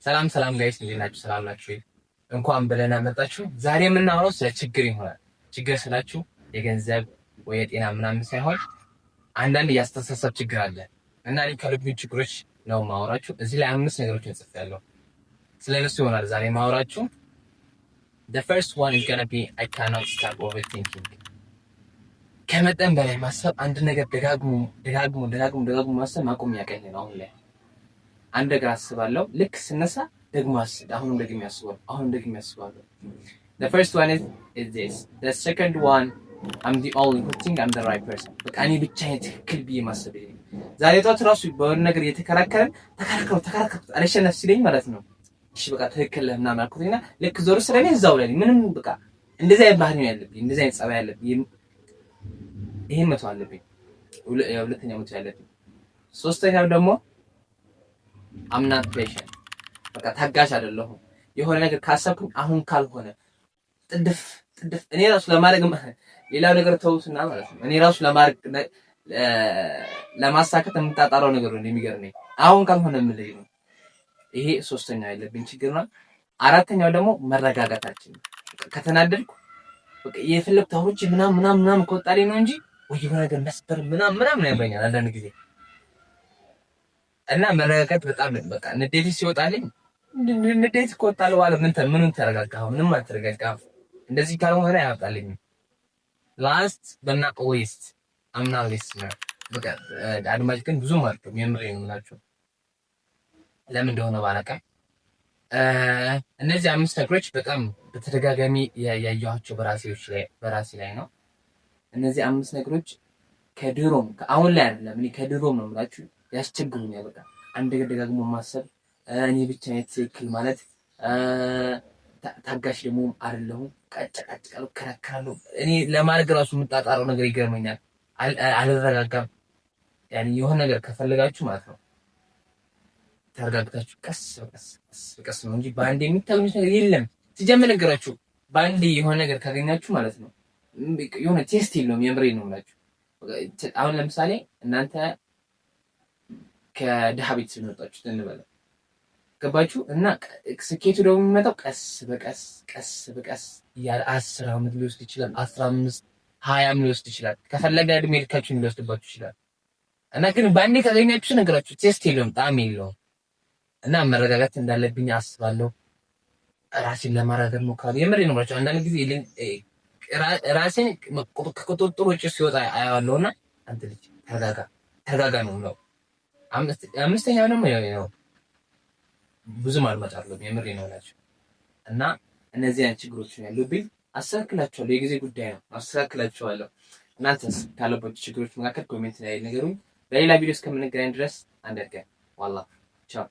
ሰላም ሰላም ጋይስ እንዴት ናችሁ? ሰላም ናችሁ? እንኳን ብለና መጣችሁ። ዛሬ የምናወራው ስለ ችግር ይሆናል። ችግር ስላችሁ የገንዘብ ወይ የጤና ምናምን ሳይሆን አንዳንድ ያስተሳሰብ ችግር አለ እና እኔ ከልብ ችግሮች ነው ማወራችሁ። እዚህ ላይ 5 ነገሮችን ጽፌያለሁ። ስለነሱ ይሆናል ዛሬ ማወራችሁ። The first one is gonna be I cannot stop overthinking. ከመጠን በላይ ማሰብ፣ አንድ ነገር ደጋግሞ ማሰብ ማቆም ያቀኝ ነው። አሁን ላይ አንድ ነገር አስባለሁ፣ ልክ ስነሳ ደግሞ አሁንም ደግሜ አስባለሁ። The first one is this. The second one, I'm the only who think I'm the right person. በቃ እኔ ብቻዬን ትክክል ብዬ ማሰብ ይሄ ዛሬ ጧት ራሱ በሆነ ነገር እየተከራከረን ተከራከሩ አልሸነፍ ሲለኝ ማለት ነው። እሺ በቃ ትክክል ለምን አልኩኝና ልክ ዞር ስለኔ እዛው ላይ ምንም በቃ እንደዛ አይነት ባህሪ ነው ያለብኝ፣ እንደዛ አይነት ጸባይ ያለብኝ። ይሄን መተው አለብኝ። ሁለተኛው መተው ያለብኝ። ሶስተኛው ደግሞ I'm not patient. በቃ ታጋሽ አይደለሁም። የሆነ ነገር ካሰብኩኝ አሁን ካልሆነ ጥድፍ እኔ ራሱ ለማድረግ ሌላው ነገር ተውትና ማለት ነው። እኔ ራሱ ለማድረግ ለማሳካት የምጣጣረው ነገር ነው የሚገርመኝ። አሁን ካልሆነ የምልህ ነው። ይሄ ሶስተኛው ያለብኝ ችግር ነው። አራተኛው ደግሞ መረጋጋታችን። ከተናደድኩ በቃ የፈለኩት ታውሮች ምናምን ከወጣልኝ ነው እንጂ ወይ የሆነ ነገር መስበር ምናምን ያበኛል አንዳንድ ጊዜ እና መረጋጋት በጣም በቃ ንዴት ሲወጣልኝ ንዴት ከወጣለ በኋላ ምኑን ተረጋጋሁ? ምንም አልተረጋጋሁ። እንደዚህ ካልሆነ አያወጣልኝም። ላስት በና ዌስት አምና ሊስነር በቃ አድማጭ ግን ብዙም አልኩም። የምሬን ነው የምላችሁ። ለምን እንደሆነ ባላውቅም እነዚህ 5 ነገሮች በጣም በተደጋጋሚ ያያኋቸው በራሴ ላይ ነው። እነዚህ 5 ነገሮች ከድሮም አሁን ላይ አይደለም፣ እኔ ከድሮም ነው የምላችሁ ያስቸግሩኛል። በቃ አንድ ነገር ደጋግሞ ማሰብ፣ እኔ ብቻ ነኝ ትክክል ማለት፣ ታጋሽ ደግሞ አይደለሁም። ቀጭቃጭቃለሁ፣ ከራከራለሁ። እኔ ለማድረግ ራሱ የምጣጣረው ነገር ይገርመኛል። አልረጋጋም። ያኔ የሆነ ነገር ከፈለጋችሁ ማለት ነው ተረጋግታችሁ ቀስ በቀስ ነው እንጂ በአንዴ የሚታገኙት ነገር የለም። ሲጀምር ነገራችሁ በአንዴ የሆነ ነገር ካገኛችሁ ማለት ነው የሆነ ቴስት የለውም። የምሬን ነው የምላችሁ። አሁን ለምሳሌ እናንተ ከድሃ ቤተሰብ የመጣችሁ እንበል፣ ገባችሁ? እና ስኬቱ ደግሞ የሚመጣው ቀስ በቀስ እያለ 10 ዓመት ሊወስድ ይችላል፣ 15 20 ሊወስድ ይችላል። ከፈለገ እድሜ ልካችሁን ሊወስድባችሁ ይችላል። እና ግን በአንዴ ካገኛችሁ ነገራችሁ ቴስት የለውም፣ ጣዕም የለውም። እና መረጋጋት እንዳለብኝ አስባለሁ። ራሴን ለማረጋጋት ሞክራለሁ። የምሬን ነው የምላችሁ። አንዳንድ ጊዜ ራሴን ከቁጥጥር ውጭ ሲወጣ አያዋለሁና አንተ ልጅ ተረጋጋ ነው የምለው። አምስተኛው ደግሞ ያው ብዙም አልመጣለሁ። የምሬን ነው የምላችሁ። እና እነዚህ አይነት ችግሮች ነው ያሉብኝ። አስተካክላቸዋለሁ። የጊዜ ጉዳይ ነው፣ አስተካክላቸዋለሁ። እናንተስ ካለባችሁ ችግሮች መካከል ኮሜንት ላይ ንገሩኝ። በሌላ ቪዲዮ እስከምንገናኝ ድረስ አንድ ቀን ዋላ ቻው።